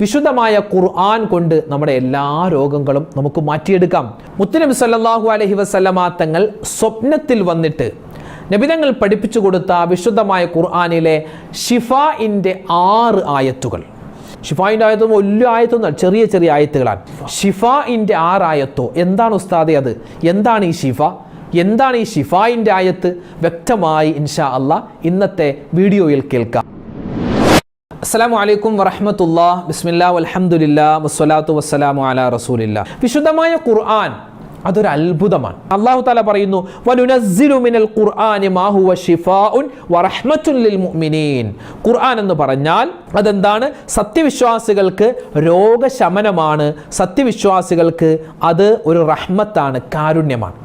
വിശുദ്ധമായ ഖുർആൻ കൊണ്ട് നമ്മുടെ എല്ലാ രോഗങ്ങളും നമുക്ക് മാറ്റിയെടുക്കാം. മുത്തുനബി സല്ലല്ലാഹു അലൈഹി വസല്ലമ തങ്ങൾ സ്വപ്നത്തിൽ വന്നിട്ട് നബിതങ്ങൾ പഠിപ്പിച്ചു കൊടുത്ത വിശുദ്ധമായ ഖുർആനിലെ ഷിഫാഇൻ്റെ 6 ആയത്തുകൾ. ഷിഫായിൻ്റെ ആയത്ത് വലിയ ആയത്തൊന്നും ചെറിയ ചെറിയ ആയത്തുകളാണ്. ഷിഫാഇൻ്റെ 6 ആയത്തോ എന്താണ് ഉസ്താദെ അത്? എന്താണ് ഈ ഷിഫ? എന്താണ് ഈ ഷിഫായിൻ്റെ ആയത്ത്? വ്യക്തമായി ഇൻഷാ അല്ലാഹ് ഇന്നത്തെ വീഡിയോയിൽ കേൾക്കാം. അസ്സലാമു അലൈക്കും വറഹ്മത്തുള്ളാഹി. ബിസ്മില്ലാഹി വൽഹംദുലില്ലാഹി വസ്സലാത്തു വസ്സലാമു അലാ റസൂലില്ലാഹ്. വിശുദ്ധമായ ഖുർആൻ അതൊരു അത്ഭുതമാണ്. അല്ലാഹു തആല പറയുന്നു, വനുനസ്സിലു മിനൽ ഖുർആനി മാ ഹുവ ശിഫാഉൻ വറഹ്മത്തുൻ ലിൽ മുഅ്മിനീൻ. ഖുർആൻ എന്ന് പറഞ്ഞാൽ അതെന്താണ്? സത്യവിശ്വാസികൾക്ക് രോഗശമനമാണ്. സത്യവിശ്വാസികൾക്ക് അത് ഒരു റഹ്മത്താണ്, കാരുണ്യമാണ്.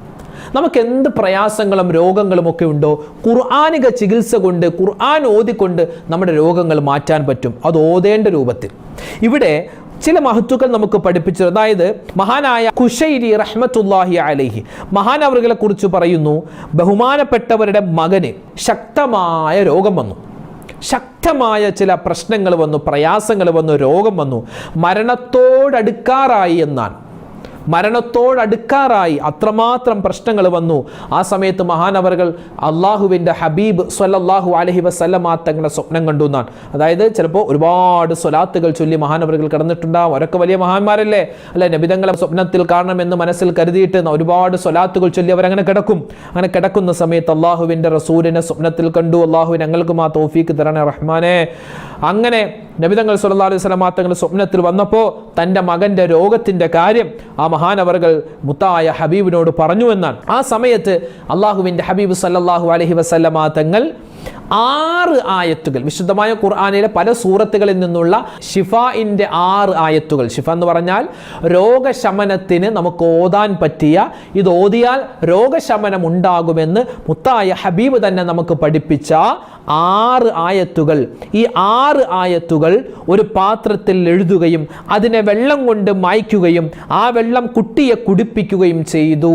നമുക്ക് എന്ത് പ്രയാസങ്ങളും രോഗങ്ങളും ഒക്കെ ഉണ്ടോ, ഖുർആനിക ചികിത്സ കൊണ്ട്, ഖുർആൻ ഓതിക്കൊണ്ട് നമ്മുടെ രോഗങ്ങൾ മാറ്റാൻ പറ്റും. അത് ഓതേണ്ട രൂപത്തിൽ. ഇവിടെ ചില മഹത്തുക്കൾ നമുക്ക് പഠിപ്പിച്ചു. അതായത് മഹാനായ ഖുശൈരി റഹ്മത്തുള്ളാഹി അലൈഹി മഹാനവറുകളെ കുറിച്ച് പറയുന്നു, ബഹുമാനപ്പെട്ടവരുടെ മകന് ശക്തമായ രോഗം വന്നു, ശക്തമായ ചില പ്രശ്നങ്ങൾ വന്നു, പ്രയാസങ്ങൾ വന്നു, രോഗം വന്നു, മരണത്തോടടുക്കാറായി എന്നാണ്. മരണത്തോടടുക്കാറായി, അത്രമാത്രം പ്രശ്നങ്ങൾ വന്നു. ആ സമയത്ത് മഹാനവറുകൾ അള്ളാഹുവിൻ്റെ ഹബീബ് സ്വല്ലല്ലാഹു അലൈഹി വസല്ലമ തങ്ങളുടെ സ്വപ്നം കണ്ടു എന്നാണ്. അതായത് ചിലപ്പോൾ ഒരുപാട് സ്വലാത്തുകൾ ചൊല്ലി മഹാനവറുകൾ കിടന്നിട്ടുണ്ടാവും. അവരൊക്കെ വലിയ മഹാന്മാരല്ലേ, അല്ലെ? നബിതങ്ങളെ സ്വപ്നത്തിൽ കാണണമെന്ന് മനസ്സിൽ കരുതിയിട്ട് ഒരുപാട് സ്വലാത്തുകൾ ചൊല്ലി അവരങ്ങനെ കിടക്കും. അങ്ങനെ കിടക്കുന്ന സമയത്ത് അള്ളാഹുവിൻ്റെ റസൂലിനെ സ്വപ്നത്തിൽ കണ്ടു. അള്ളാഹു ഞങ്ങൾക്ക് ആ തൗഫീക്ക് തരണേ റഹ്മാനെ. അങ്ങനെ നബിതങ്ങൾ സല്ലല്ലാഹു അലൈഹി വസല്ലമ തങ്ങളുടെ സ്വപ്നത്തിൽ വന്നപ്പോൾ തൻ്റെ മകൻ്റെ രോഗത്തിൻ്റെ കാര്യം ആ മഹാനവറുകൾ മുത്തായ ഹബീബിനോട് പറഞ്ഞു എന്നാണ്. ആ സമയത്ത് അള്ളാഹുവിൻ്റെ ഹബീബ് സല്ലല്ലാഹു അലൈഹി വസല്ലമ തങ്ങൾ 6 ആയത്തുകൾ, വിശുദ്ധമായ ഖുർആനിലെ പല സൂറത്തുകളിൽ നിന്നുള്ള ഷിഫാഇൻ്റെ 6 ആയത്തുകൾ. ഷിഫ എന്ന് പറഞ്ഞാൽ രോഗശമനത്തിന് നമുക്ക് ഓതാൻ പറ്റിയ, ഇത് ഓതിയാൽ രോഗശമനം ഉണ്ടാകുമെന്ന് മുത്തായ ഹബീബ് തന്നെ നമുക്ക് പഠിപ്പിച്ച 6 ആയത്തുകൾ. ഈ 6 ആയത്തുകൾ ഒരു പാത്രത്തിൽ എഴുതുകയും അതിനെ വെള്ളം കൊണ്ട് മായ്ക്കുകയും ആ വെള്ളം കുട്ടിയെ കുടിപ്പിക്കുകയും ചെയ്തു.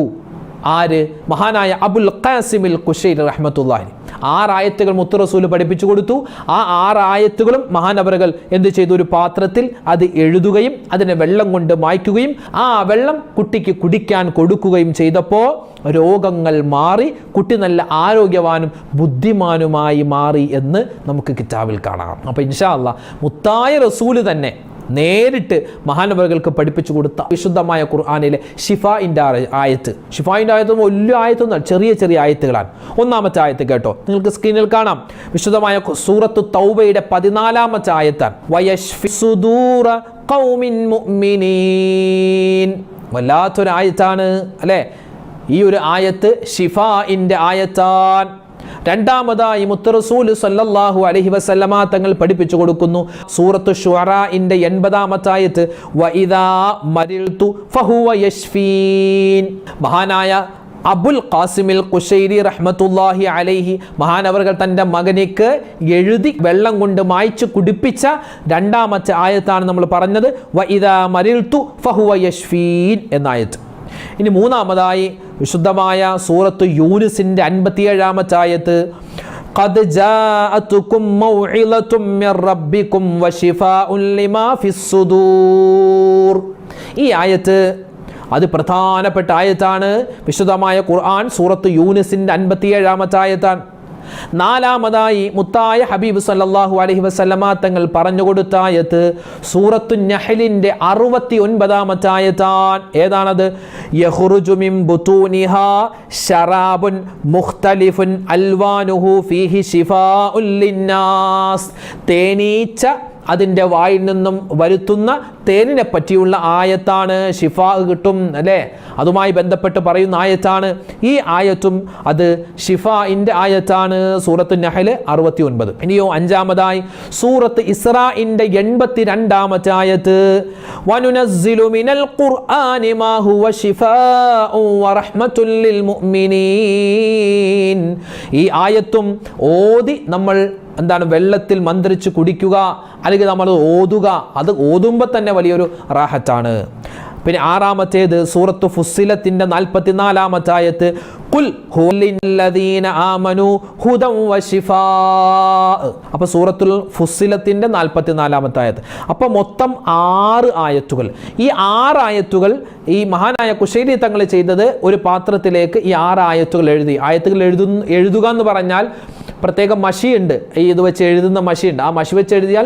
ആര്? മഹാനായ അബുൽ ഖാസിമിൽ ഖുശൈരി റഹ്മത്തുള്ളാഹി. 6 ആയത്തുകൾ മുത്ത് റസൂൽ പഠിപ്പിച്ചു കൊടുത്തു. ആ 6 ആയത്തുകളും മഹാനവറുകൾ എന്ത് ചെയ്തു? ഒരു പാത്രത്തിൽ അത് എഴുതുകയും അതിനെ വെള്ളം കൊണ്ട് മായ്ക്കുകയും ആ വെള്ളം കുട്ടിക്ക് കുടിക്കാൻ കൊടുക്കുകയും ചെയ്തപ്പോൾ രോഗങ്ങൾ മാറി, കുട്ടി നല്ല ആരോഗ്യവാനും ബുദ്ധിമാനുമായി മാറി എന്ന് നമുക്ക് കിതാബിൽ കാണാം. അപ്പോൾ ഇൻഷാ അല്ലാഹ് മുത്തായ റസൂല് തന്നെ നേരിട്ട് മഹാനവറുകൾക്ക് പഠിപ്പിച്ചു കൊടുത്ത വിശുദ്ധമായ ഖുർആനിലെ ഷിഫാഇൻ്റെ ആയത്ത്. ഷിഫാഇൻ്റെ ആയത്ത് വലിയ ആയത്തൊന്നും ചെറിയ ചെറിയ ആയത്തുകളാണ്. ഒന്നാമത്തെ ആയത്ത് കേട്ടോ, നിങ്ങൾക്ക് സ്ക്രീനിൽ കാണാം. വിശുദ്ധമായ സൂറത്തു തൗബയുടെ 14-ാമത്തെ ആയത്താണ്. വയശ്ഫി സുദൂറ ഖൗമിൻ മുഅ്മിനീൻ. വല്ലാത്തൊരു ആയത്താണ് അല്ലേ? ഈ ഒരു ആയത്ത് ഷിഫാഇൻ്റെ ആയത്താണ്. രണ്ടാമതായി മുത്ത് റസൂൽ സല്ലല്ലാഹു അലൈഹി വസല്ലമ തങ്ങൾ പഠിപ്പിച്ചു കൊടുക്കുന്നു സൂറത്തു ശുഅറാഇന്റെ 80-ാമത്തെ ആയത്ത്, വഇദാ മരിൽതു ഫഹുവ യശ്ഫീൻ. മഹാനായ അബുൽ ഖാസിമിൽ ഖുശൈരി റഹ്മത്തുള്ളാഹി അലൈഹി മഹാനവറുകൾ തൻ്റെ മകനിക്ക് എഴുതി വെള്ളം കൊണ്ട് മായ്ച്ചു കുടിപ്പിച്ച 2-ാമത്തെ ആയത്താണ് നമ്മൾ പറഞ്ഞത്, വഇദാ മരിൽതു ഫഹുവ യശ്ഫീൻ എന്ന ആയത്ത്. ഇനി 3-ാമതായി വിശുദ്ധമായ സൂറത്ത് യൂനുസിന്റെ 57-ാമത്തെ ആയത്ത്, ഖദ് ജാഅതുകും മൗഇളതും മിർ റബ്ബികും വശിഫാഉൻ ലിമാ ഫിസ്സുദൂർ. ഈ ആയത്ത് അത് പ്രധാനപ്പെട്ട ആയത്താണ്. വിശുദ്ധമായ ഖുർആൻ സൂറത്ത് യൂനുസിന്റെ 57-ാമത്തെ ആയത്താണ്. 4-ാമതായി മുത്തായ ഹബീബ് സല്ലല്ലാഹു അലൈഹി വസല്ലമ തങ്ങൾ പറഞ്ഞു കൊടുത്ത ആയത്ത് സൂറത്തു നഹ്ലിന്റെ 69-ാമത്തെ ആയത്താണ്. ഏതാണത്? യഖ്റുജു മിൻ ബുതൂനിഹാ ശറാബുൻ മുഖ്തലിഫുൻ അൽവാനുഹു ഫീഹി ശിഫാഉൻ ലിന്നാസ്. തേനീച്ച അതിൻ്റെ വായിൽ നിന്നും വരുത്തുന്ന തേനിനെ പറ്റിയുള്ള ആയത്താണ്. ഷിഫാ കിട്ടും അല്ലേ? അതുമായി ബന്ധപ്പെട്ട് പറയുന്ന ആയത്താണ് ഈ ആയത്തും. അത് ഷിഫാഇൻ്റെ ആയത്താണ്. സൂറത്ത് നഹ്ൽ 69. ഇനിയോ 5-ാമതായി സൂറത്ത് ഇസ്രാഇന്റെ 82-ാമത്തെ ആയത്ത്, വനുനസ്സിലു മിനൽ ഖുർആനി മാ ഹുവ ശിഫാഉ വറഹ്മത്തുൽ ലിൽ മുഅ്മിനീൻ. ഈ ആയത്തും ഓതി നമ്മൾ എന്താണ് വെള്ളത്തിൽ മന്ത്രിച്ച് കുടിക്കുക, അല്ലെങ്കിൽ നമ്മൾ ഓതുക. അത് ഓതുമ്പോൾ തന്നെ വലിയൊരു റാഹത്താണ്. പിന്നെ ആറാമത്തേത് സൂറത്തു ഫുസ്സിലത്തിന്റെ 44-ാമത്തെ ആയത്ത് ഖുൽ ഹുവല്ലദീന ആമനു ഹുദൻ വശിഫാ. അപ്പോൾ സൂറത്തുൽ ഫുസ്സിലത്തിന്റെ 44-ാമത്തെ ആയത്ത്. അപ്പോൾ മൊത്തം 6 ആയത്തുകൾ. ഈ 6 ആയത്തുകൾ ഈ മഹാനായ കുശൈരി തങ്ങൾ ചെയ്തത് ഒരു പാത്രത്തിലേക്ക് ഈ 6 ആയത്തുകൾ എഴുതി. ആയത്തുകൾ എഴുതുക എന്ന് പറഞ്ഞാൽ പ്രത്യേകം മഷിയുണ്ട്, ഈ ഇത് വെച്ച് എഴുതുന്ന മഷിയുണ്ട്. ആ മഷി വെച്ച് എഴുതിയാൽ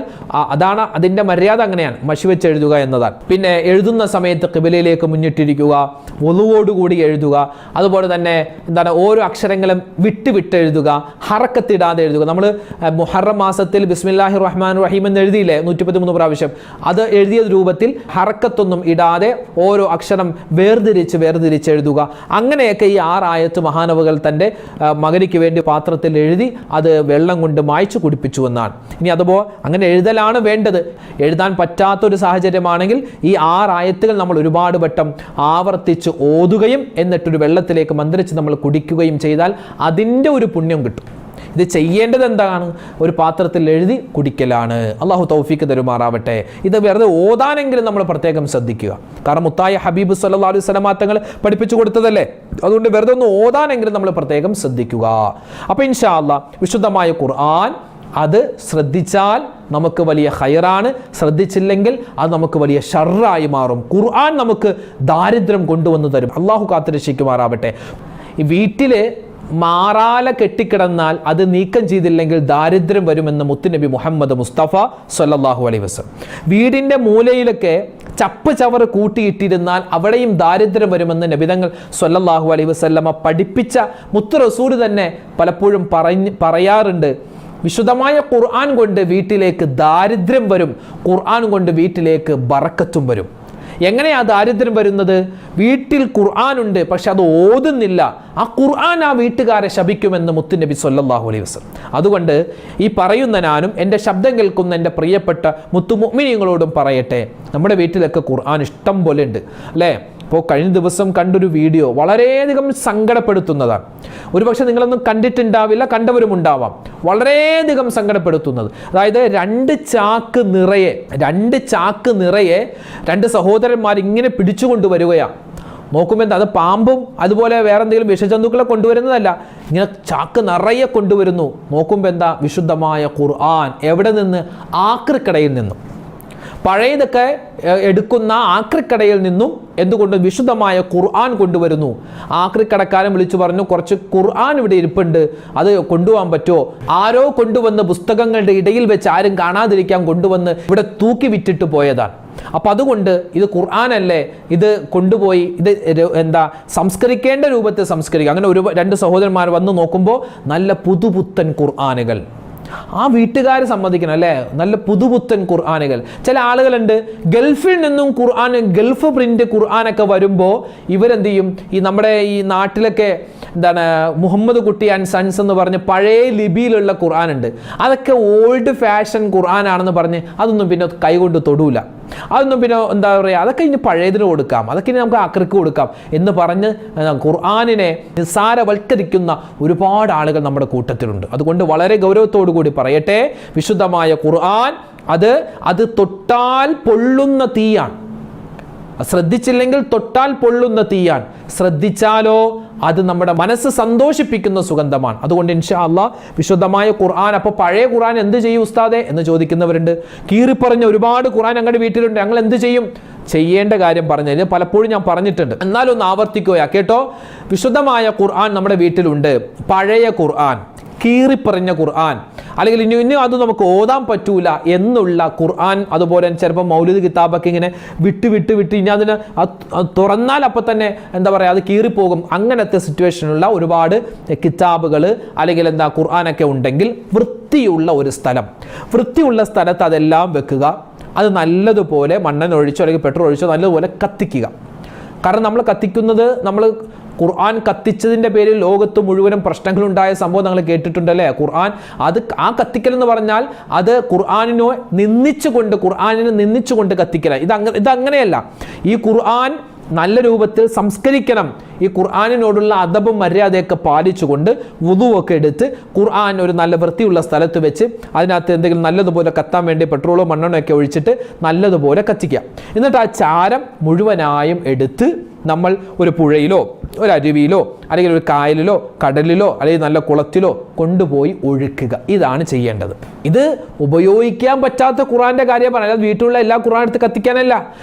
അതാണ് അതിൻ്റെ മര്യാദ, അങ്ങനെയാണ് മഷി വെച്ച് എഴുതുക എന്നതാണ്. പിന്നെ എഴുതുന്ന സമയത്ത് ഖിബലയിലേക്ക് മുന്നിട്ടിരിക്കുക, വുളുവോടുകൂടി എഴുതുക. അതുപോലെ തന്നെ എന്താണ് ഓരോ അക്ഷരങ്ങളും വിട്ട് എഴുതുക, ഹറക്കത്തിടാതെ എഴുതുക. നമ്മൾ മുഹറം മാസത്തിൽ ബിസ്മില്ലാഹിർ റഹ്മാൻ റഹീം എന്ന് എഴുതിയില്ലേ 113 പ്രാവശ്യം, അത് എഴുതിയ രൂപത്തിൽ ഹറക്കത്തൊന്നും ഇടാതെ ഓരോ അക്ഷരം വേർതിരിച്ച് എഴുതുക. അങ്ങനെയൊക്കെ ഈ 6 ആയത്ത് മഹാനവകൾ തൻ്റെ മകനിക്ക് വേണ്ടി പാത്രത്തിൽ എഴുതി അത് വെള്ളം കൊണ്ട് മായ്ച്ചു കുടിപ്പിച്ചു എന്നാണ്. ഇനി അതുപോലെ അങ്ങനെ എഴുതലാണ് വേണ്ടത്. എഴുതാൻ പറ്റാത്തൊരു സാഹചര്യമാണെങ്കിൽ ഈ 6 ആയത്തുകൾ നമ്മൾ ഒരുപാട് വട്ടം ആവർത്തിച്ച് ഓതുകയും എന്നിട്ടൊരു വെള്ളത്തിലേക്ക് മന്ത്രിച്ച് നമ്മൾ കുടിക്കുകയും ചെയ്താൽ അതിൻ്റെ ഒരു പുണ്യം കിട്ടും. ഇത് ചെയ്യേണ്ടത് എന്താണ്? ഒരു പാത്രത്തിൽ എഴുതി കുടിക്കലാണ്. അള്ളാഹു തൗഫീക്ക് തരുമാറാവട്ടെ. ഇത് വെറുതെ ഓതാനെങ്കിലും നമ്മൾ പ്രത്യേകം ശ്രദ്ധിക്കുക. കാരണം മുത്തായ ഹബീബ് സല്ലല്ലാഹു അലൈഹി വസല്ലം തങ്ങൾ പഠിപ്പിച്ചു കൊടുത്തതല്ലേ. അതുകൊണ്ട് വെറുതെ ഒന്ന് ഓതാനെങ്കിലും നമ്മൾ പ്രത്യേകം ശ്രദ്ധിക്കുക. അപ്പോൾ ഇൻഷാ അല്ലാഹ് വിശുദ്ധമായ ഖുർആൻ അത് ശ്രദ്ധിച്ചാൽ നമുക്ക് വലിയ ഖൈറാണ്, ശ്രദ്ധിച്ചില്ലെങ്കിൽ അത് നമുക്ക് വലിയ ഷർറായി മാറും. ഖുർആൻ നമുക്ക് ദാരിദ്ര്യം കൊണ്ടുവന്ന് തരും. അള്ളാഹു കാത്തുരക്ഷിക്കുമാറാവട്ടെ. ഈ വീട്ടിൽ മാറാല കെട്ടിക്കിടന്നാൽ അത് നീക്കം ചെയ്തില്ലെങ്കിൽ ദാരിദ്ര്യം വരുമെന്ന് മുത്തുനബി മുഹമ്മദ് മുസ്തഫ സല്ലല്ലാഹു അലൈഹി വസല്ലം. വീടിൻ്റെ മൂലയിലൊക്കെ ചപ്പ് ചവറ് കൂട്ടിയിട്ടിരുന്നാൽ അവിടെയും ദാരിദ്ര്യം വരുമെന്ന് നബിതങ്ങൾ സല്ലല്ലാഹു അലൈഹി വസല്ലമ പഠിപ്പിച്ച മുത്ത് റസൂൽ തന്നെ പലപ്പോഴും പറയാറുണ്ട്. വിശുദ്ധമായ ഖുർആൻ കൊണ്ട് വീട്ടിലേക്ക് ദാരിദ്ര്യം വരും, ഖുർആൻ കൊണ്ട് വീട്ടിലേക്ക് ബറക്കത്തും വരും. എങ്ങനെയാ ദാരിദ്ര്യം വരുന്നത്? വീട്ടിൽ ഖുർആൻ ഉണ്ട്, പക്ഷെ അത് ഓതുന്നില്ല. ആ ഖുർആൻ ആ വീട്ടുകാരെ ശപിക്കുമെന്ന് മുത്തുനബി സല്ലല്ലാഹു അലൈഹി വസല്ലം. അതുകൊണ്ട് ഈ പറയുന്ന ഞാനും എൻ്റെ ശബ്ദം കേൾക്കുന്ന എൻ്റെ പ്രിയപ്പെട്ട മുത്തുമുഅ്മിനീങ്ങളോടും പറയട്ടെ, നമ്മുടെ വീട്ടിലൊക്കെ ഖുർആൻ ഇഷ്ടം പോലെ ഉണ്ട് അല്ലേ. അപ്പോൾ കഴിഞ്ഞ ദിവസം കണ്ടൊരു വീഡിയോ വളരെയധികം സങ്കടപ്പെടുത്തുന്നതാണ്. ഒരുപക്ഷെ നിങ്ങളൊന്നും കണ്ടിട്ടുണ്ടാവില്ല, കണ്ടവരും ഉണ്ടാവാം. വളരെയധികം സങ്കടപ്പെടുത്തുന്നത്, അതായത് 2 ചാക്ക് നിറയെ 2 സഹോദരന്മാർ ഇങ്ങനെ പിടിച്ചുകൊണ്ട് വരികയാണ്. നോക്കുമ്പോൾ എന്താ, അത് പാമ്പും അതുപോലെ വേറെ എന്തെങ്കിലും വിഷജന്തുക്കളെ കൊണ്ടുവരുന്നതല്ല, ഇങ്ങനെ ചാക്ക് നിറയെ കൊണ്ടുവരുന്നു. നോക്കുമ്പോൾ എന്താ, വിശുദ്ധമായ ഖുർആൻ. എവിടെ നിന്ന്? ആക്രിക്കടയിൽ നിന്നും. പഴയതൊക്കെ എടുക്കുന്ന ആക്രിക്കടയിൽ നിന്നും എന്തുകൊണ്ട് വിശുദ്ധമായ ഖുർആൻ കൊണ്ടുവരുന്നു. ആക്രിക്കടക്കാരൻ വിളിച്ചു പറഞ്ഞു, കുറച്ച് ഖുർആൻ ഇവിടെ ഇരിപ്പുണ്ട്, അത് കൊണ്ടുപോകാൻ പറ്റുമോ? ആരോ കൊണ്ടുവന്ന് പുസ്തകങ്ങളുടെ ഇടയിൽ വെച്ച് ആരും കാണാതിരിക്കാൻ കൊണ്ടുവന്ന് ഇവിടെ തൂക്കി വിറ്റിട്ട് പോയതാണ്. അപ്പം അതുകൊണ്ട് ഇത് ഖുർആനല്ലേ, ഇത് കൊണ്ടുപോയി ഇത് സംസ്കരിക്കേണ്ട രൂപത്തിൽ സംസ്കരിക്കുക. അങ്ങനെ 2 സഹോദരന്മാർ വന്ന് നോക്കുമ്പോൾ നല്ല പുതുപുത്തൻ ഖുർആനുകൾ. ആ വീട്ടുകാർ സമ്മതിക്കണം അല്ലേ, നല്ല പുതുപുത്തൻ ഖുർആനുകൾ. ചില ആളുകളുണ്ട് ഗൾഫിൽ നിന്നും ഗൾഫ് പ്രിന്റ് ഖുർആനൊക്കെ വരുമ്പോൾ ഇവരെന്ത് ചെയ്യും, ഈ നമ്മുടെ ഈ നാട്ടിലൊക്കെ മുഹമ്മദ് കുട്ടി ആൻഡ് സൺസ് എന്ന് പറഞ്ഞ് പഴയ ലിപിയിലുള്ള ഖുർആൻ ഉണ്ട്. അതൊക്കെ ഓൾഡ് ഫാഷൻ ഖുർആനാണെന്ന് പറഞ്ഞ് അതൊന്നും പിന്നെ കൈകൊണ്ട് തൊടൂല. അതൊന്നും പിന്നെ അതൊക്കെ ഇനി പഴയതിന് കൊടുക്കാം, അതൊക്കെ ഇനി നമുക്ക് ആക്രിക്ക് കൊടുക്കാം എന്ന് പറഞ്ഞ് ഖുർആനിനെ നിസ്സാരവൽക്കരിക്കുന്ന ഒരുപാട് ആളുകൾ നമ്മുടെ കൂട്ടത്തിലുണ്ട്. അതുകൊണ്ട് വളരെ ഗൗരവത്തോടു കൂടി പറയട്ടെ, വിശുദ്ധമായ ഖുർആൻ അത് തൊട്ടാൽ പൊള്ളുന്ന തീയാണ്. ശ്രദ്ധിച്ചില്ലെങ്കിൽ തൊട്ടാൽ പൊള്ളുന്ന തീയാണ്. ശ്രദ്ധിച്ചാലോ അത് നമ്മുടെ മനസ്സ് സന്തോഷിപ്പിക്കുന്ന സുഗന്ധമാണ്. അതുകൊണ്ട് ഇൻഷാ അല്ലാഹ് വിശുദ്ധമായ ഖുർആൻ. അപ്പോൾ പഴയ ഖുർആൻ എന്ത് ചെയ്യും ഉസ്താദെ എന്ന് ചോദിക്കുന്നവരുണ്ട്. കീറിപ്പറഞ്ഞ ഒരുപാട് ഖുർആൻ ഞങ്ങളുടെ വീട്ടിലുണ്ട്, ഞങ്ങൾ എന്ത് ചെയ്യും? ചെയ്യേണ്ട കാര്യം പറഞ്ഞത് പലപ്പോഴും ഞാൻ പറഞ്ഞിട്ടുണ്ട്, എന്നാലും ഒന്ന് ആവർത്തിക്കുക കേട്ടോ. വിശുദ്ധമായ ഖുർആൻ നമ്മുടെ വീട്ടിലുണ്ട്. പഴയ ഖുർആൻ, കീറിപ്പറഞ്ഞ ഖുർആൻ, അല്ലെങ്കിൽ ഇനി അത് നമുക്ക് ഓതാൻ പറ്റൂല എന്നുള്ള ഖുർആൻ, അതുപോലെ ചിലപ്പോൾ മൗലിദ് കിതാബൊക്കെ ഇങ്ങനെ വിട്ട് ഇനി അതിന് തുറന്നാൽ അപ്പം തന്നെ അത് കീറിപ്പോകും. അങ്ങനത്തെ സിറ്റുവേഷനുള്ള ഒരുപാട് കിതാബുകൾ അല്ലെങ്കിൽ ഖുർആനൊക്കെ ഉണ്ടെങ്കിൽ വൃത്തിയുള്ള ഒരു സ്ഥലത്ത് അതെല്ലാം വെക്കുക. അത് നല്ലതുപോലെ മണ്ണെണ്ണ ഒഴിച്ചോ അല്ലെങ്കിൽ പെട്രോൾ ഒഴിച്ചോ നല്ലതുപോലെ കത്തിക്കുക. കാരണം നമ്മൾ കത്തിക്കുന്നത്, നമ്മൾ ഖുർആൻ കത്തിച്ചതിൻ്റെ പേരിൽ ലോകത്ത് മുഴുവനും പ്രശ്നങ്ങളുണ്ടായ സംഭവം നമ്മൾ കേട്ടിട്ടുണ്ടല്ലേ. ഖുർആൻ ആ കത്തിക്കൽ എന്ന് പറഞ്ഞാൽ അത് ഖുർആനിനെ നിന്ദിച്ചുകൊണ്ട് കത്തിക്കല. ഇതങ്ങനെയല്ല. ഈ ഖുർആൻ നല്ല രൂപത്തിൽ സംസ്കരിക്കണം ഈ ഖുർആനിനോടുള്ള അദബും മര്യാദയൊക്കെ പാലിച്ചുകൊണ്ട് വുദുവൊക്കെ എടുത്ത് ഖുർആൻ ഒരു നല്ല വൃത്തിയുള്ള സ്ഥലത്ത് വെച്ച് അതിനകത്ത് എന്തെങ്കിലും നല്ലതുപോലെ കത്താൻ വേണ്ടി പെട്രോളോ മണ്ണെണ്ണോ ഒക്കെ ഒഴിച്ചിട്ട് നല്ലതുപോലെ കത്തിക്കുക. എന്നിട്ട് ആ ചാരം മുഴുവനായും എടുത്ത് നമ്മൾ ഒരു പുഴയിലോ ഒരു അരുവിയിലോ അല്ലെങ്കിൽ ഒരു കായലിലോ കടലിലോ അല്ലെങ്കിൽ നല്ല കുളത്തിലോ കൊണ്ടുപോയി ഒഴുക്കുക. ഇതാണ് ചെയ്യേണ്ടത്. ഇത് ഉപയോഗിക്കാൻ പറ്റാത്ത ഖുർആന്റെ കാര്യം പറയാം. വീട്ടിലുള്ള എല്ലാ ഖുർആൻ എടുത്ത് കത്തിക്കാനല്ല,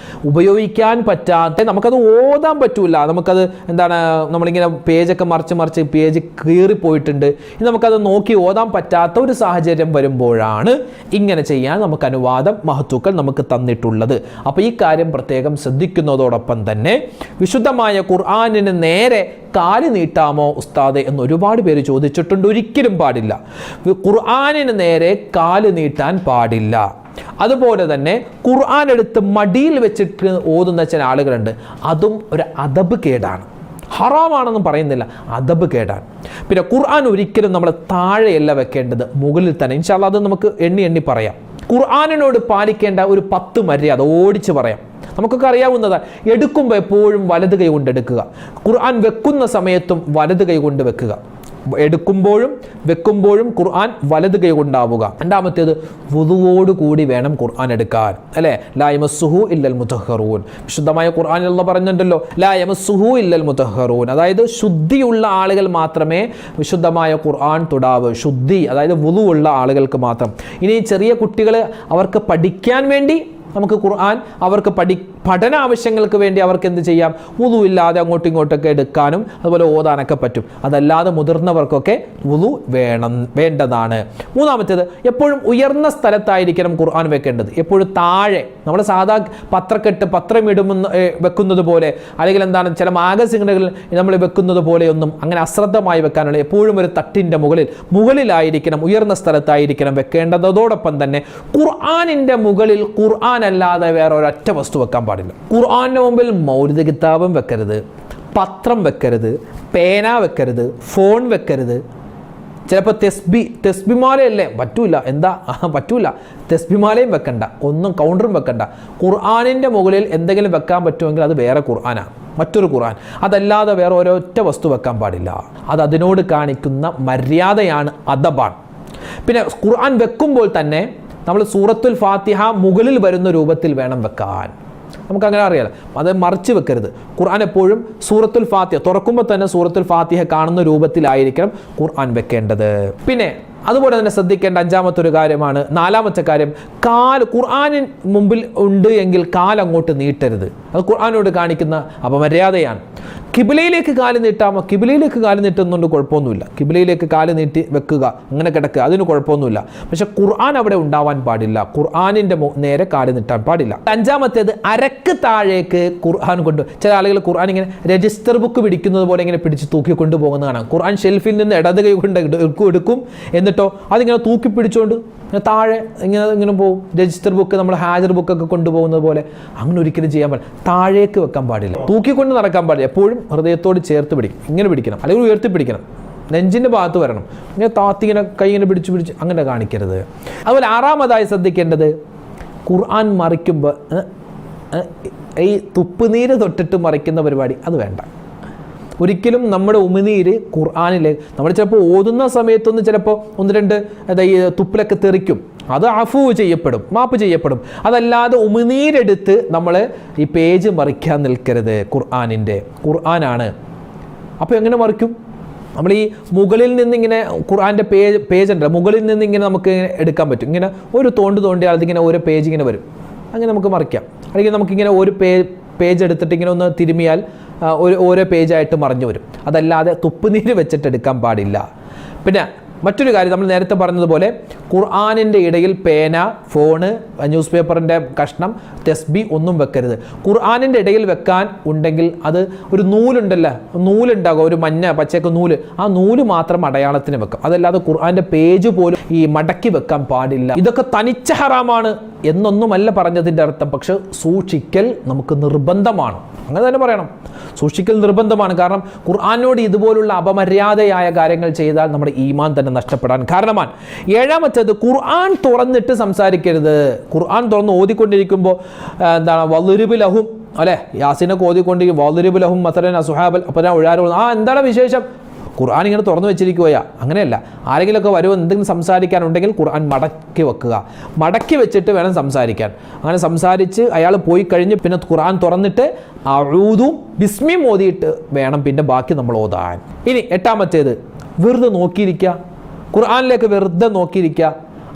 ഉപയോഗിക്കാൻ പറ്റാത്ത, നമുക്കത് ഓതാൻ പറ്റൂല, നമുക്കത് എന്താണ്, നമ്മളിങ്ങനെ പേജൊക്കെ മറിച്ച് പേജ് കീറിപ്പോയിട്ടുണ്ട്, ഇനി നമുക്കത് നോക്കി ഓതാൻ പറ്റാത്ത ഒരു സാഹചര്യം വരുമ്പോഴാണ് ഇങ്ങനെ ചെയ്യാൻ നമുക്ക് അനുവാദം മഹത്തുക്കൾ നമുക്ക് തന്നിട്ടുള്ളത്. അപ്പോൾ ഈ കാര്യം പ്രത്യേകം ശ്രദ്ധിക്കുന്നതോടൊപ്പം തന്നെ വിശുദ്ധമായ ഖുർആനിന് നേരെ കാല് നീട്ടാമോ ഉസ്താദെ എന്ന് ഒരുപാട് പേര് ചോദിച്ചിട്ടുണ്ട്. ഒരിക്കലും പാടില്ല. ഖുർആനിന് നേരെ കാല് നീട്ടാൻ പാടില്ല. അതുപോലെ തന്നെ ഖുർആൻ എടുത്ത് മടിയിൽ വെച്ചിട്ട് ഓതുന്ന ചില ആളുകളുണ്ട്. അതും ഒരു അദബ് കേടാണ്. ഹറാമാണെന്നും പറയുന്നില്ല, അദബ് കേടാണ്. പിന്നെ ഖുർആൻ ഒരിക്കലും നമ്മൾ താഴെയല്ല വെക്കേണ്ടത്, മുകളിൽ തന്നെ. ഇൻഷാ അല്ലാഹ് അത് നമുക്ക് എണ്ണി പറയാം. ഖുർആനിനോട് പാലിക്കേണ്ട ഒരു 10 മര്യാദ ഓടിച്ച് പറയാം. നമുക്കൊക്കെ അറിയാവുന്നതാണ്. എടുക്കുമ്പോൾ എപ്പോഴും വലത് കൈ കൊണ്ട് എടുക്കുക. ഖുർആൻ വെക്കുന്ന സമയത്തും വലത് കൈ കൊണ്ട് വെക്കുക. എടുക്കുമ്പോഴും വെക്കുമ്പോഴും ഖുർആൻ വലത് കൈ കൊണ്ടാവുക. രണ്ടാമത്തേത് വുദുവോട് കൂടി വേണം ഖുർആൻ എടുക്കാൻ, അല്ലേ? ലാ യമസ്സുഹു ഇല്ലൽ മുതഹ്ഹറൂൻ. വിശുദ്ധമായ ഖുർആനിൽ അല്ലാഹു പറഞ്ഞിട്ടുണ്ടല്ലോ, ലാ യമസ്സുഹു ഇല്ലൽ മുതഹ്ഹറൂൻ. അതായത് ശുദ്ധിയുള്ള ആളുകൾ മാത്രമേ വിശുദ്ധമായ ഖുർആൻ തൊടാവൂ. ശുദ്ധി അതായത് വുദു ഉള്ള ആളുകൾക്ക് മാത്രം. ഇനി ചെറിയ കുട്ടികൾ അവർക്ക് പഠിക്കാൻ വേണ്ടി നമുക്ക് ഖുർആൻ അവർക്ക് പഠന ആവശ്യങ്ങൾക്ക് വേണ്ടി അവർക്ക് എന്ത് ചെയ്യാം? വുദു ഇല്ലാതെ അങ്ങോട്ടും ഇങ്ങോട്ടൊക്കെ എടുക്കാനും അതുപോലെ ഓതാനൊക്കെ പറ്റും. അതല്ലാതെ മുതിർന്നവർക്കൊക്കെ വുദു വേണ്ടതാണ്. മൂന്നാമത്തേത്, എപ്പോഴും ഉയർന്ന സ്ഥലത്തായിരിക്കണം ഖുർആൻ വെക്കേണ്ടത്. എപ്പോഴും താഴെ നമ്മൾ സാധാ പത്രം വെക്കുന്നത് പോലെ, അല്ലെങ്കിൽ എന്താണ് ചില മാഗസിനുകളിൽ നമ്മൾ വെക്കുന്നത് പോലെയൊന്നും അങ്ങനെ അശ്രദ്ധമായി വെക്കാനുള്ള, എപ്പോഴും ഒരു തട്ടിൻ്റെ മുകളിലായിരിക്കണം, ഉയർന്ന സ്ഥലത്തായിരിക്കണം വെക്കേണ്ടത്. അതോടൊപ്പം തന്നെ ഖുർആനിൻ്റെ മുകളിൽ ഖുർആൻ അല്ലാതെ വേറെ ഒരൊറ്റ വസ്തു വെക്കാൻ പാടില്ല. ഖുർആന്റെ മുമ്പിൽ മൗലിദ് കിതാബും വെക്കരുത്, പത്രം വെക്കരുത്, പേന വെക്കരുത്, ഫോൺ വെക്കരുത്. ചിലപ്പോൾ തെസ്ബിമാലയല്ലേ, പറ്റൂല. എന്താ പറ്റൂല, തെസ്ബിമാലയും വെക്കണ്ട, ഒന്നും കൗണ്ടറും വെക്കണ്ട. ഖുർആനിൻ്റെ മുകളിൽ എന്തെങ്കിലും വെക്കാൻ പറ്റുമെങ്കിൽ അത് വേറെ ഖുർആനാണ്, മറ്റൊരു ഖുർആൻ. അതല്ലാതെ വേറെ ഒരൊറ്റ വസ്തു വെക്കാൻ പാടില്ല. അത് അതിനോട് കാണിക്കുന്ന മര്യാദയാണ്, അദബാണ്. പിന്നെ ഖുർആൻ വെക്കുമ്പോൾ തന്നെ നമ്മൾ സൂറത്തുൽ ഫാത്തിഹ മുകളിൽ വരുന്ന രൂപത്തിൽ വേണം വെക്കാൻ. നമുക്കങ്ങനെ അറിയാലോ, അത് മറിച്ച് വെക്കരുത്. ഖുർആൻ എപ്പോഴും സൂറത്തുൽ ഫാത്തിഹ തുറക്കുമ്പോൾ തന്നെ സൂറത്തുൽ ഫാത്തിഹ കാണുന്ന രൂപത്തിലായിരിക്കണം ഖുർആൻ വെക്കേണ്ടത്. പിന്നെ അതുപോലെ തന്നെ ശ്രദ്ധിക്കേണ്ട അഞ്ചാമത്തെ ഒരു കാര്യമാണ്, നാലാമത്തെ കാര്യം, ഖുർആനിന് മുമ്പിൽ ഉണ്ട് എങ്കിൽ കാലങ്ങോട്ട് നീട്ടരുത്. അത് ഖുർആനോട് കാണിക്കുന്ന അപമര്യാദയാണ്. കിബിലയിലേക്ക് കാല് നീട്ടാമോ? കിബിലയിലേക്ക് കാല് നീട്ടുന്നുണ്ട്, കുഴപ്പമൊന്നുമില്ല. കിബിലയിലേക്ക് കാല് നീട്ടി വെക്കുക, അങ്ങനെ കിടക്കുക, അതിന് കുഴപ്പമൊന്നുമില്ല. പക്ഷെ ഖുർആൻ അവിടെ ഉണ്ടാവാൻ പാടില്ല. ഖുർആനിൻ്റെ നേരെ കാല് നീട്ടാൻ പാടില്ല. അഞ്ചാമത്തേത്, അരക്ക് താഴേക്ക് ഖുർആൻ ചില ആളുകൾ ഖുർആൻ ഇങ്ങനെ രജിസ്റ്റർ ബുക്ക് പിടിക്കുന്നത് പോലെ ഇങ്ങനെ പിടിച്ച് തൂക്കി കൊണ്ടുപോകുന്നത് കാണാം. ഖുർആൻ ഷെൽഫിൽ നിന്ന് ഇടത് കൈ കൊണ്ട് എടുക്കും, എന്നിട്ടോ അതിങ്ങനെ തൂക്കി പിടിച്ചുകൊണ്ട് താഴെ ഇങ്ങനെ പോകും. രജിസ്റ്റർ ബുക്ക്, നമ്മൾ ഹാജർ ബുക്കൊക്കെ കൊണ്ടുപോകുന്നത് പോലെ. അങ്ങനെ ഒരിക്കലും ചെയ്യാൻ പാടില്ല. താഴേക്ക് വെക്കാൻ പാടില്ല, തൂക്കിക്കൊണ്ട് നടക്കാൻ പാടില്ല. എപ്പോഴും ഹൃദയത്തോട് ചേർത്ത് പിടിക്കും, ഇങ്ങനെ പിടിക്കണം, അല്ലെങ്കിൽ ഉയർത്തി പിടിക്കണം, നെഞ്ചിൻ്റെ ഭാഗത്ത് വരണം. ഇങ്ങനെ താത്തിങ്ങനെ കൈ ഇങ്ങനെ പിടിച്ച് അങ്ങനെ കാണിക്കരുത്. അതുപോലെ ആറാമതായി ശ്രദ്ധിക്കേണ്ടത്, ഖുർആൻ മറിക്കുമ്പോൾ ഈ തുപ്പുനീര് തൊട്ടിട്ട് മറിക്കുന്ന പരിപാടി അത് വേണ്ട. ഒരിക്കലും നമ്മുടെ ഉമിനീര് ഖുർആനിലെ, നമ്മൾ ചിലപ്പോൾ ഓതുന്ന സമയത്തൊന്ന് ചിലപ്പോൾ 1-2 ഈ തുപ്പിലൊക്കെ തെറിക്കും, അത് അഫു ചെയ്യപ്പെടും, മാപ്പ് ചെയ്യപ്പെടും. അതല്ലാതെ ഉമിനീരെടുത്ത് നമ്മൾ ഈ പേജ് മറിക്കാൻ നിൽക്കരുത്. ഖുർആനാണ്. അപ്പോൾ എങ്ങനെ മറിക്കും? നമ്മൾ ഈ മുകളിൽ നിന്നിങ്ങനെ ഖുർആൻ്റെ പേജ് ഉണ്ട്, മുകളിൽ നിന്നിങ്ങനെ നമുക്ക് എടുക്കാൻ പറ്റും. ഇങ്ങനെ ഒരു തോണ്ടിയാൽ അതിങ്ങനെ ഓരോ പേജ് ഇങ്ങനെ വരും, അങ്ങനെ നമുക്ക് മറിക്കാം. അല്ലെങ്കിൽ നമുക്കിങ്ങനെ ഒരു പേജ് എടുത്തിട്ട് ഇങ്ങനെ ഒന്ന് തിരുമിയാൽ ഓരോ പേജായിട്ട് മറിഞ്ഞു വരും. അതല്ലാതെ തുപ്പുനീര് വെച്ചിട്ട് എടുക്കാൻ പാടില്ല. പിന്നെ മറ്റൊരു കാര്യം, നമ്മൾ നേരത്തെ പറഞ്ഞതുപോലെ ഖുർആനിൻ്റെ ഇടയിൽ പേന, ഫോണ്, ന്യൂസ് പേപ്പറിൻ്റെ കഷ്ണം, തെസ്ബി ഒന്നും വെക്കരുത്. ഖുർആനിൻ്റെ ഇടയിൽ വെക്കാൻ ഉണ്ടെങ്കിൽ അത് ഒരു നൂലുണ്ടല്ലോ, നൂലുണ്ടാകും, ഒരു മഞ്ഞ പച്ചയൊക്കെ നൂല്, ആ നൂല് മാത്രം അടയാളത്തിന് വെക്കാം. അതല്ലാതെ ഖുർആൻ്റെ പേജ് പോലും ഈ മടക്കി വെക്കാൻ പാടില്ല. ഇതൊക്കെ തനിച്ച ഹറാമാണ് എന്നൊന്നുമല്ല പറഞ്ഞതിൻ്റെ അർത്ഥം. പക്ഷെ സൂക്ഷിക്കൽ നമുക്ക് നിർബന്ധമാണ്, അങ്ങനെ തന്നെ പറയണം. സൂക്ഷിക്കൽ നിർബന്ധമാണ്. കാരണം ഖുർആനോട് ഇതുപോലുള്ള അപമര്യാദയായ കാര്യങ്ങൾ ചെയ്താൽ നമ്മുടെ ഈമാൻ തന്നെ നഷ്ടപ്പെടാൻ കാരണമാണ്. ഏഴാമത്തേത്, ഖുർആൻ തുറന്നിട്ട് സംസാരിക്കരുത്. ഖുർആൻ തുറന്ന് ഓതിക്കൊണ്ടിരിക്കുമ്പോൾ എന്താണ്, വളുരുബ് ലഹും അല്ലേ, യാസീനൊക്കെ ഓതിക്കൊണ്ട് വദ്രിബ് ലഹും മസലൻ അസ്ഹാബൽ, അപ്പോൾ ഞാൻ ഒരാൾ എന്താണ് വിശേഷം, ഖുർആൻ ഇങ്ങനെ തുറന്നു വെച്ചിരിക്കുകയാ. അങ്ങനെയല്ല, ആരെങ്കിലുമൊക്കെ വരുമോ എന്തെങ്കിലും സംസാരിക്കാനുണ്ടെങ്കിൽ ഖുർആൻ മടക്കി വെക്കുക, മടക്കി വെച്ചിട്ട് വേണം സംസാരിക്കാൻ. അങ്ങനെ സംസാരിച്ച് അയാൾ പോയി കഴിഞ്ഞ് പിന്നെ ഖുർആൻ തുറന്നിട്ട് അഊദും ബിസ്മിയും ഓതിയിട്ട് വേണം പിന്നെ ബാക്കി നമ്മൾ ഓതാൻ. ഇനി എട്ടാമത്തേത്, വെറുതെ നോക്കിയിരിക്കുക, ഖുർആനിലേക്ക് വെറുതെ നോക്കിയിരിക്കുക.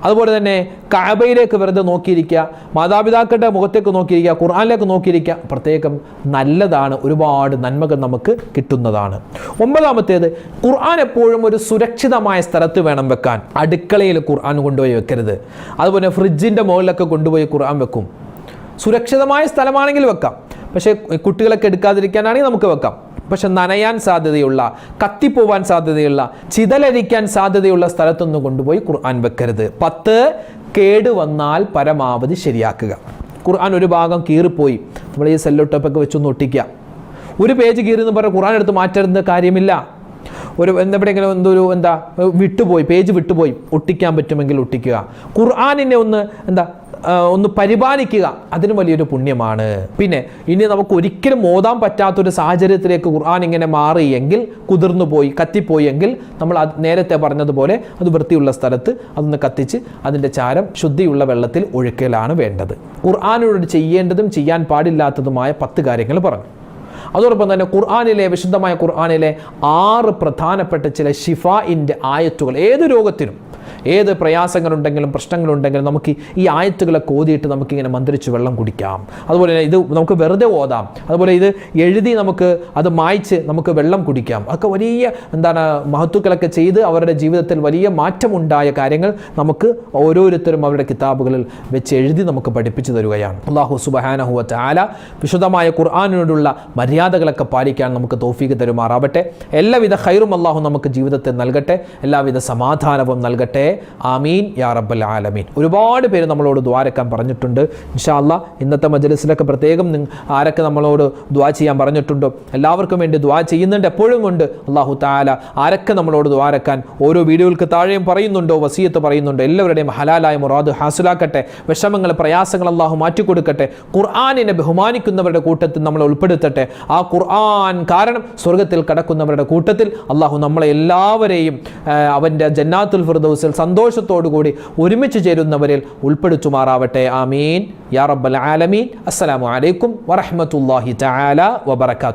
അതുപോലെ തന്നെ കഅബയിലേക്ക് വെറുതെ നോക്കിയിരിക്കുക, മാതാപിതാക്കളുടെ മുഖത്തേക്ക് നോക്കിയിരിക്കുക, ഖുർആനിലേക്ക് നോക്കിയിരിക്കുക. പ്രത്യേകം നല്ലതാണ്, ഒരുപാട് നന്മകൾ നമുക്ക് കിട്ടുന്നതാണ്. ഒമ്പതാമത്തേത്, ഖുർആൻ എപ്പോഴും ഒരു സുരക്ഷിതമായ സ്ഥലത്ത് വേണം വെക്കാൻ. അടുക്കളയിൽ ഖുർആൻ കൊണ്ടുപോയി വെക്കരുത്. അതുപോലെ ഫ്രിഡ്ജിൻ്റെ മുകളിലൊക്കെ കൊണ്ടുപോയി ഖുർആൻ വെക്കും. സുരക്ഷിതമായ സ്ഥലമാണെങ്കിൽ വെക്കാം, പക്ഷേ കുട്ടികളൊക്കെ എടുക്കാതിരിക്കാനാണെങ്കിൽ നമുക്ക് വെക്കാം. പക്ഷെ നനയാൻ സാധ്യതയുള്ള, കത്തിപ്പോവാൻ സാധ്യതയുള്ള, ചിതലരിക്കാൻ സാധ്യതയുള്ള സ്ഥലത്തൊന്നും കൊണ്ടുപോയി ഖുർആൻ വെക്കരുത്. 10, കേടുവന്നാൽ പരമാവധി ശരിയാക്കുക. ഖുർആൻ ഒരു ഭാഗം കീറിപ്പോയി, നമ്മൾ ഈ സെല്ലോ ടോപ്പൊക്കെ വെച്ചൊന്ന് ഒട്ടിക്കുക. ഒരു പേജ് കീറിയെന്ന് പറഞ്ഞാൽ ഖുർആൻ എടുത്ത് മാറ്റേണ്ട കാര്യമില്ല. ഒരു എവിടെയെങ്കിലും വിട്ടുപോയി, പേജ് വിട്ടുപോയി, ഒട്ടിക്കാൻ പറ്റുമെങ്കിൽ ഒട്ടിക്കുക. ഖുർആനിനെ ഒന്ന് പരിപാലിക്കുക, അതിന് വലിയൊരു പുണ്യമാണ്. പിന്നെ ഇനി നമുക്ക് ഒരിക്കലും ഓതാൻ പറ്റാത്തൊരു സാഹചര്യത്തിലേക്ക് ഖുർആൻ ഇങ്ങനെ മാറിയെങ്കിൽ, കുതിർന്നു പോയി, കത്തിപ്പോയി എങ്കിൽ, നമ്മൾ നേരത്തെ പറഞ്ഞതുപോലെ അത് വൃത്തിയുള്ള സ്ഥലത്ത് അതൊന്ന് കത്തിച്ച് അതിൻ്റെ ചാരം ശുദ്ധിയുള്ള വെള്ളത്തിൽ ഒഴുക്കലാണ് വേണ്ടത്. ഖുർആനോട് ചെയ്യേണ്ടതും ചെയ്യാൻ പാടില്ലാത്തതുമായ 10 കാര്യങ്ങൾ പറഞ്ഞു. അതോടൊപ്പം തന്നെ വിശുദ്ധമായ ഖുർആനിലെ 6 പ്രധാനപ്പെട്ട ചില ഷിഫാഇൻ്റെ ആയത്തുകൾ, ഏത് രോഗത്തിനും ഏത് പ്രയാസങ്ങളുണ്ടെങ്കിലും പ്രശ്നങ്ങളുണ്ടെങ്കിലും നമുക്ക് ഈ ആയത്തുകളൊക്കെ ഓതിയിട്ട് നമുക്കിങ്ങനെ മന്ത്രിച്ച് വെള്ളം കുടിക്കാം. അതുപോലെ തന്നെ ഇത് നമുക്ക് വെറുതെ ഓതാം. അതുപോലെ ഇത് എഴുതി നമുക്ക് അത് മായ്ച്ച് നമുക്ക് വെള്ളം കുടിക്കാം. അതൊക്കെ വലിയ മഹത്തുക്കളൊക്കെ ചെയ്ത് അവരുടെ ജീവിതത്തിൽ വലിയ മാറ്റമുണ്ടായ കാര്യങ്ങൾ നമുക്ക് ഓരോരുത്തരും അവരുടെ കിതാബുകളിൽ വെച്ച് എഴുതി നമുക്ക് പഠിപ്പിച്ചു തരുകയാണ്. അല്ലാഹു സുബ്ഹാനഹു വ തആല വിശുദ്ധമായ ഖുർആനിനോടുള്ള മര്യാദകളൊക്കെ പാലിക്കാൻ നമുക്ക് തൗഫീഖ് തരുമാറാവട്ടെ. എല്ലാവിധ ഖൈറും അല്ലാഹു നമുക്ക് ജീവിതത്തിൽ നൽകട്ടെ, എല്ലാവിധ സമാധാനവും നൽകട്ടെ. ആമീൻ യാ റബ്ബൽ ആലമീൻ. ഒരുപാട് പേര് നമ്മളോട് ദുആരക്കാൻ പറഞ്ഞിട്ടുണ്ട്. ഇൻഷാ അല്ലാഹ് ഇന്നത്തെ മജ്ലിസിലൊക്കെ പ്രത്യേകം ആരൊക്കെ നമ്മളോട് ദുആ ചെയ്യാൻ പറഞ്ഞിട്ടുണ്ടോ എല്ലാവർക്കും വേണ്ടി ദുആ ചെയ്യുന്നുണ്ട്, എപ്പോഴും ഉണ്ട്. അല്ലാഹു തആല ആരൊക്കെ നമ്മളോട് ദുആരക്കാൻ ഓരോ വീഡിയോകൾക്ക് താഴെയും പറയുന്നുണ്ടോ, വസിയത്ത് പറയുന്നുണ്ടോ, എല്ലാവരുടെയും ഹലാലായ മുറാദ് ഹാസിലാക്കട്ടെ. വിഷമങ്ങൾ, പ്രയാസങ്ങൾ അല്ലാഹു മാറ്റിക്കൊടുക്കട്ടെ. ഖുർആനിനെ ബഹുമാനിക്കുന്നവരുടെ കൂട്ടത്തിൽ നമ്മളെ ഉൾപ്പെടുത്തട്ടെ. ആ ഖുർആൻ കാരണം സ്വർഗ്ഗത്തിൽ കടക്കുന്നവരുടെ കൂട്ടത്തിൽ അല്ലാഹു നമ്മളെ എല്ലാവരെയും അവൻ്റെ ജന്നാത്തുൽ ഫിർദൗസിൽ സന്തോഷത്തോടുകൂടി ഒരുമിച്ച് ചേരുന്നവരിൽ ഉൾപ്പെടുത്തുമാറാവട്ടെ. ആമീൻ യാ റബ്ബൽ ആലമീൻ. അസ്സലാമു അലൈക്കും വറഹ്മത്തുള്ളാഹി തആല വബറകാതുഹു.